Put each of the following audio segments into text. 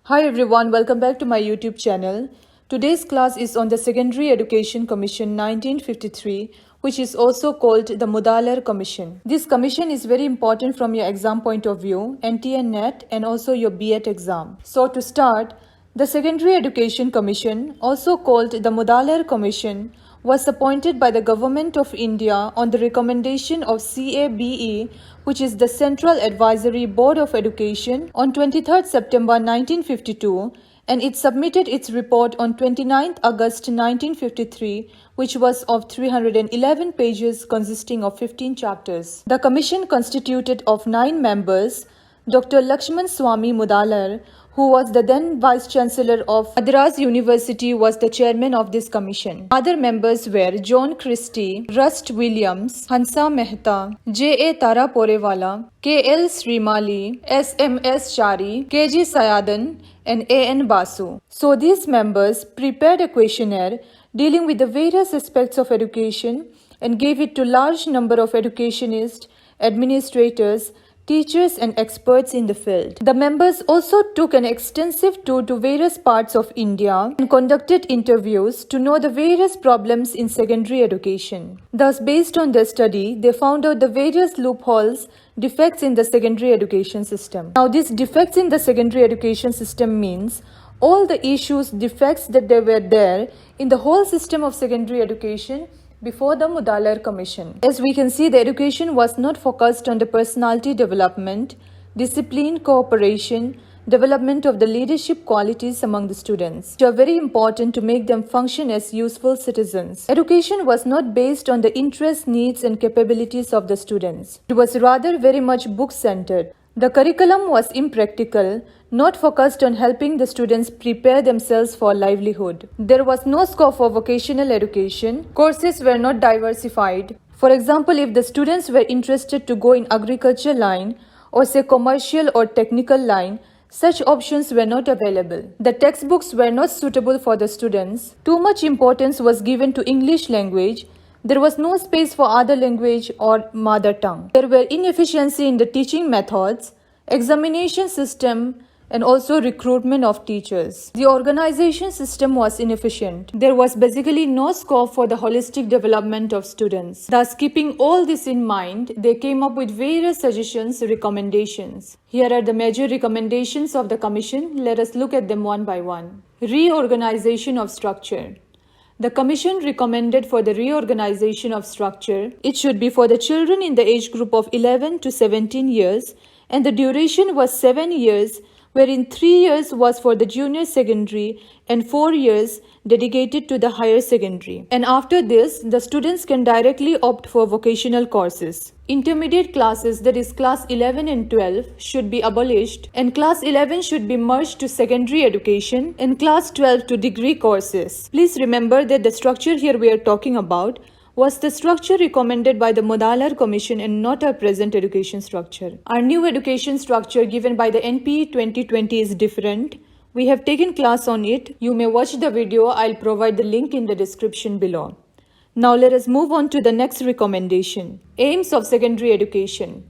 Hi everyone, welcome back to my YouTube channel. Today's class is on the Secondary Education Commission 1953, which is also called the Mudaliar Commission. This commission is very important from your exam point of view, NT and NET, and also your B.Ed exam. So to start, the Secondary Education Commission, also called the Mudaliar Commission, was appointed by the Government of India on the recommendation of CABE, which is the Central Advisory Board of Education, on 23rd September 1952, and it submitted its report on 29th August 1953, which was of 311 pages consisting of 15 chapters. The commission constituted of 9 members. Dr. Lakshman Swami Mudaliar, who was the then Vice-Chancellor of Madras University, was the chairman of this commission. Other members were John Christie, Rust Williams, Hansa Mehta, J.A. Taraporewala, K.L. Srimali, S.M.S. Chari, K.G. Sayadan, and A.N. Basu. So these members prepared a questionnaire dealing with the various aspects of education and gave it to large number of educationists, administrators, teachers and experts in the field. The members also took an extensive tour to various parts of India and conducted interviews to know the various problems in secondary education. Thus, based on their study, they found out the various loopholes, defects in the secondary education system. Now, these defects in the secondary education system means all the issues, defects that they were there in the whole system of secondary education before the Mudaliar Commission. As we can see, the education was not focused on the personality development, discipline, cooperation, development of the leadership qualities among the students, which are very important to make them function as useful citizens. Education was not based on the interests, needs and capabilities of the students. It was rather very much book-centered. The curriculum was impractical, not focused on helping the students prepare themselves for livelihood. There was no scope for vocational education. Courses were not diversified. For example, if the students were interested to go in agriculture line or say commercial or technical line, such options were not available. The textbooks were not suitable for the students. Too much importance was given to English language. There was no space for other language or mother tongue. There were inefficiency in the teaching methods, examination system, and also recruitment of teachers. The organization system was inefficient. There was basically no scope for the holistic development of students. Thus, keeping all this in mind, they came up with various suggestions, recommendations. Here are the major recommendations of the commission. Let us look at them one by one. Reorganization of structure. The commission recommended for the reorganization of structure, it should be for the children in the age group of 11 to 17 years, and the duration was 7 years, wherein 3 years was for the junior secondary and 4 years dedicated to the higher secondary. And after this, the students can directly opt for vocational courses. Intermediate classes, that is class 11 and 12, should be abolished, and class 11 should be merged to secondary education and class 12 to degree courses. Please remember that the structure here we are talking about was the structure recommended by the Mudaliar Commission and not our present education structure. Our new education structure given by the NPE 2020 is different. We have taken class on it. You may watch the video. I'll provide the link in the description below. Now let us move on to the next recommendation. Aims of secondary education.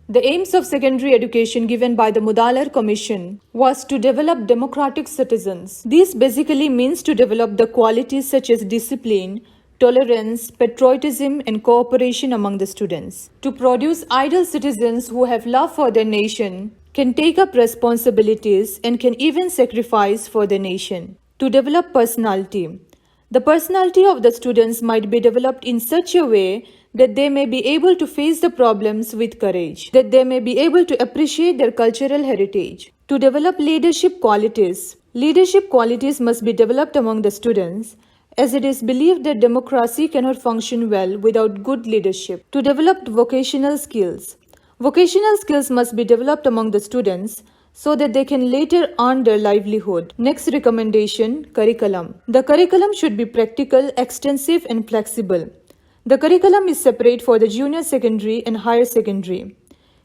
The aims of secondary education given by the Mudaliar Commission was to develop democratic citizens. This basically means to develop the qualities such as discipline, tolerance, patriotism and cooperation among the students. To produce ideal citizens who have love for their nation, can take up responsibilities and can even sacrifice for their nation. To develop personality. The personality of the students might be developed in such a way that they may be able to face the problems with courage, that they may be able to appreciate their cultural heritage. To develop leadership qualities. Leadership qualities must be developed among the students, as it is believed that democracy cannot function well without good leadership. To develop vocational skills. Vocational skills must be developed among the students so that they can later earn their livelihood. Next recommendation, curriculum. The curriculum should be practical, extensive and flexible. The curriculum is separate for the junior secondary and higher secondary.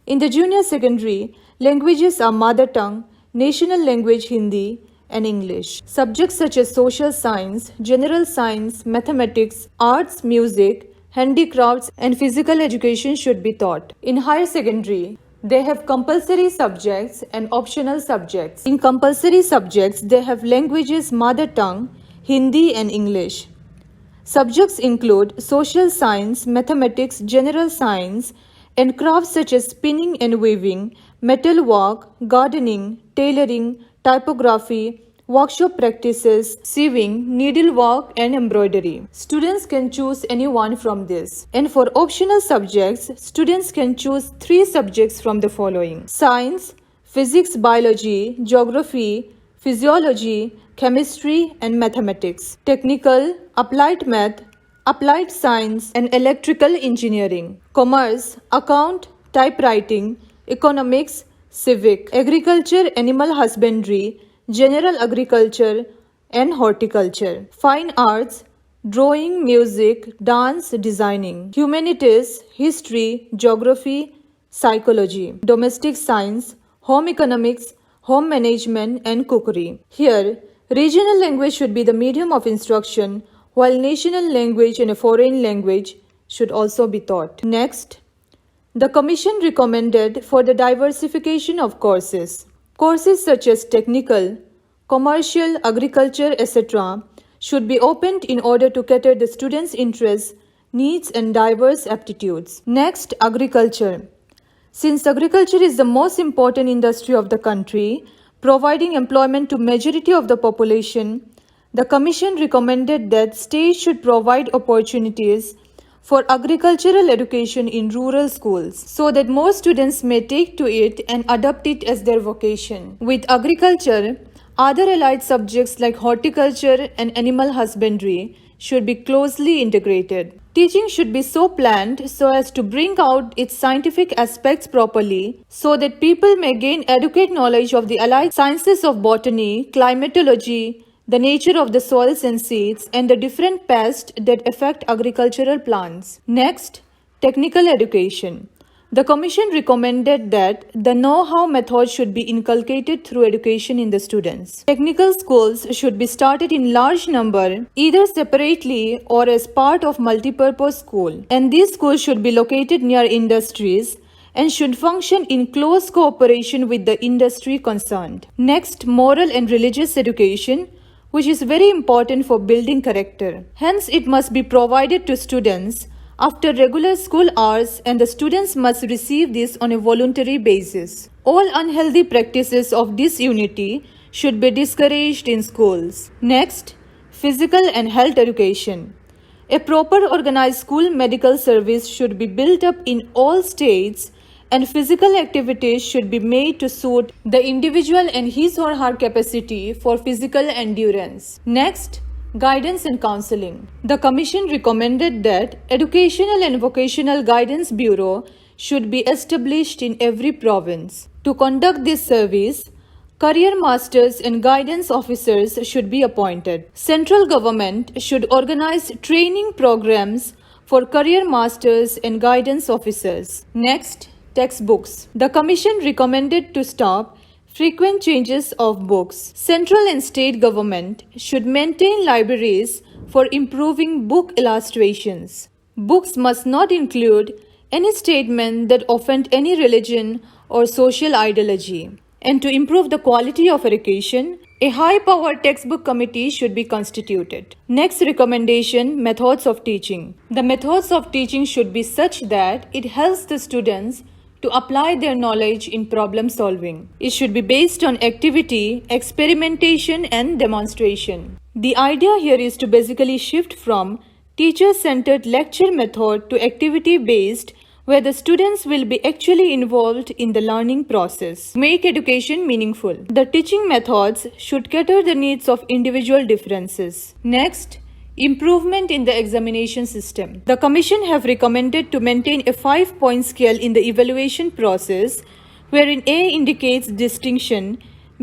In the junior secondary, languages are mother tongue, national language Hindi, and English. Subjects such as social science, general science, mathematics, arts, music, handicrafts, and physical education should be taught. In higher secondary, They have compulsory subjects and optional subjects. In compulsory subjects, they have languages mother tongue, Hindi and English. Subjects include social science, mathematics, general science, and crafts such as spinning and weaving, metalwork, gardening, tailoring, typography, workshop practices, sewing, needlework, and embroidery. Students can choose any one from this. And for optional subjects, students can choose 3 subjects from the following: science, physics, biology, geography, physiology, chemistry, and mathematics. Technical, applied math, applied science, and electrical engineering. Commerce, account, typewriting, economics, civic, agriculture, animal husbandry, general agriculture, and horticulture. Fine arts, drawing, music, dance, designing. Humanities, history, geography, psychology. Domestic science, home economics, home management, and cookery. Here, regional language should be the medium of instruction, while national language and a foreign language should also be taught. Next, the Commission recommended for the diversification of courses. Courses such as technical, commercial, agriculture, etc. should be opened in order to cater the students' interests, needs, and diverse aptitudes. Next, agriculture. Since agriculture is the most important industry of the country, providing employment to majority of the population, the Commission recommended that states should provide opportunities for agricultural education in rural schools so that more students may take to it and adopt it as their vocation. With agriculture, other allied subjects like horticulture and animal husbandry should be closely integrated. Teaching should be so planned so as to bring out its scientific aspects properly so that people may gain adequate knowledge of the allied sciences of botany, climatology, the nature of the soils and seeds, and the different pests that affect agricultural plants. Next, technical education. The Commission recommended that the know-how method should be inculcated through education in the students. Technical schools should be started in large number, either separately or as part of multipurpose school. And these schools should be located near industries and should function in close cooperation with the industry concerned. Next, moral and religious education, which is very important for building character. Hence, it must be provided to students after regular school hours, and the students must receive this on a voluntary basis. All unhealthy practices of disunity should be discouraged in schools. Next, physical and health education. A proper organized school medical service should be built up in all states, and physical activities should be made to suit the individual and his or her capacity for physical endurance. Next, guidance and counseling. The Commission recommended that Educational and Vocational Guidance Bureau should be established in every province. To conduct this service, career masters and guidance officers should be appointed. Central government should organize training programs for career masters and guidance officers. Next, textbooks. The Commission recommended to stop frequent changes of books. Central and state government should maintain libraries for improving book illustrations. Books must not include any statement that offend any religion or social ideology. And to improve the quality of education, a high-powered textbook committee should be constituted. Next recommendation, methods of teaching. The methods of teaching should be such that it helps the students to apply their knowledge in problem solving. It should be based on activity, experimentation, and demonstration. The idea here is to basically shift from teacher-centered lecture method to activity-based, where the students will be actually involved in the learning process. Make education meaningful. The teaching methods should cater the needs of individual differences. Next, improvement in the examination system. The Commission have recommended to maintain a 5-point scale in the evaluation process, wherein A indicates distinction,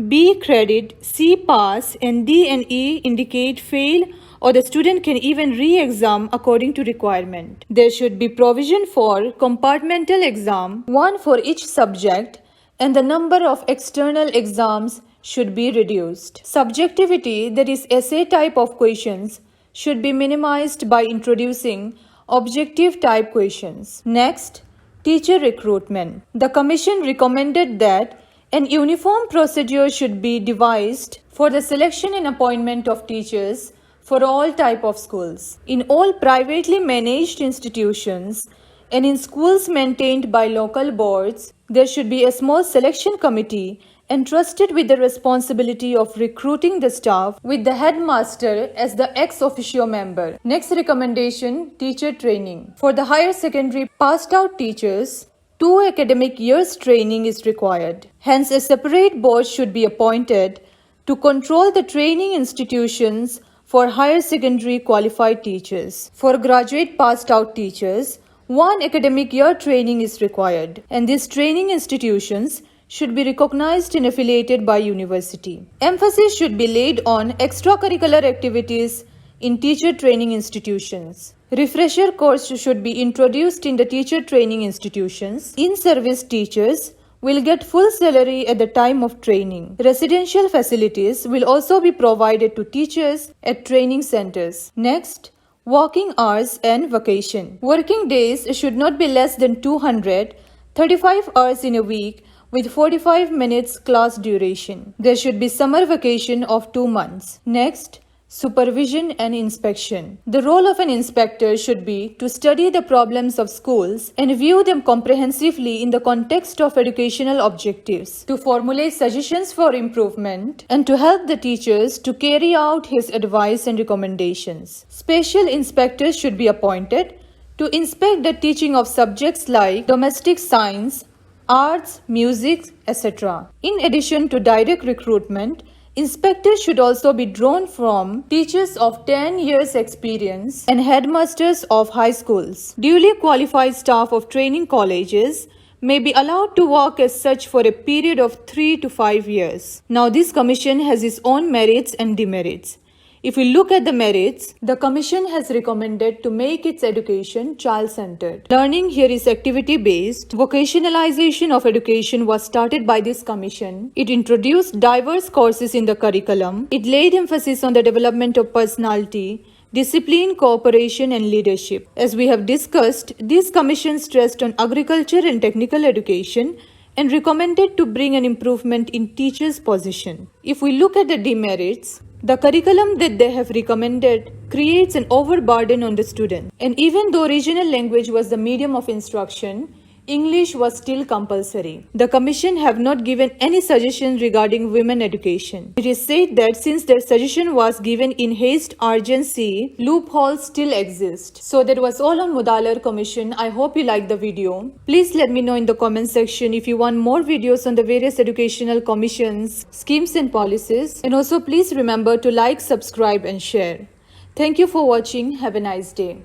B credit, C pass, and D and E indicate fail, or the student can even re-exam according to requirement. There should be provision for compartmental exam, one for each subject, and the number of external exams should be reduced. Subjectivity, that is essay type of questions, should be minimized by introducing objective type questions. Next, Teacher recruitment. The Commission recommended that an uniform procedure should be devised for the selection and appointment of teachers for all type of schools. In all privately managed institutions and in schools maintained by local boards, there should be a small selection committee entrusted with the responsibility of recruiting the staff, with the headmaster as the ex-officio member. Next recommendation, teacher training. For the higher secondary passed out teachers, 2 academic years training is required. Hence, a separate board should be appointed to control the training institutions for higher secondary qualified teachers. For graduate passed out teachers, 1 academic year training is required, and these training institutions should be recognized and affiliated by university. Emphasis should be laid on extracurricular activities in teacher training institutions. Refresher course should be introduced in the teacher training institutions. In-service teachers will get full salary at the time of training. Residential facilities will also be provided to teachers at training centers. Next, working hours and vacation. Working days should not be less than 235 hours in a week with 45 minutes class duration. There should be summer vacation of 2 months. Next, supervision and inspection. The role of an inspector should be to study the problems of schools and view them comprehensively in the context of educational objectives, to formulate suggestions for improvement, and to help the teachers to carry out his advice and recommendations. Special inspectors should be appointed to inspect the teaching of subjects like domestic science, arts, music, etc. In addition to direct recruitment, inspectors should also be drawn from teachers of 10 years experience and headmasters of high schools. Duly qualified staff of training colleges may be allowed to work as such for a period of 3 to 5 years. Now, this commission has its own merits and demerits. If we look at the merits, the Commission has recommended to make its education child-centered. Learning here is activity-based. Vocationalization of education was started by this Commission. It introduced diverse courses in the curriculum. It laid emphasis on the development of personality, discipline, cooperation, and leadership. As we have discussed, this Commission stressed on agriculture and technical education and recommended to bring an improvement in teachers' position. If we look at the demerits, the curriculum that they have recommended creates an overburden on the student. And even though regional language was the medium of instruction, English was still compulsory. The Commission have not given any suggestion regarding women education. It is said that since their suggestion was given in haste urgency, loopholes still exist. So that was all on Mudaliar Commission. I hope you liked the video. Please let me know in the comment section if you want more videos on the various educational commissions, schemes and policies. And also please remember to like, subscribe and share. Thank you for watching. Have a nice day.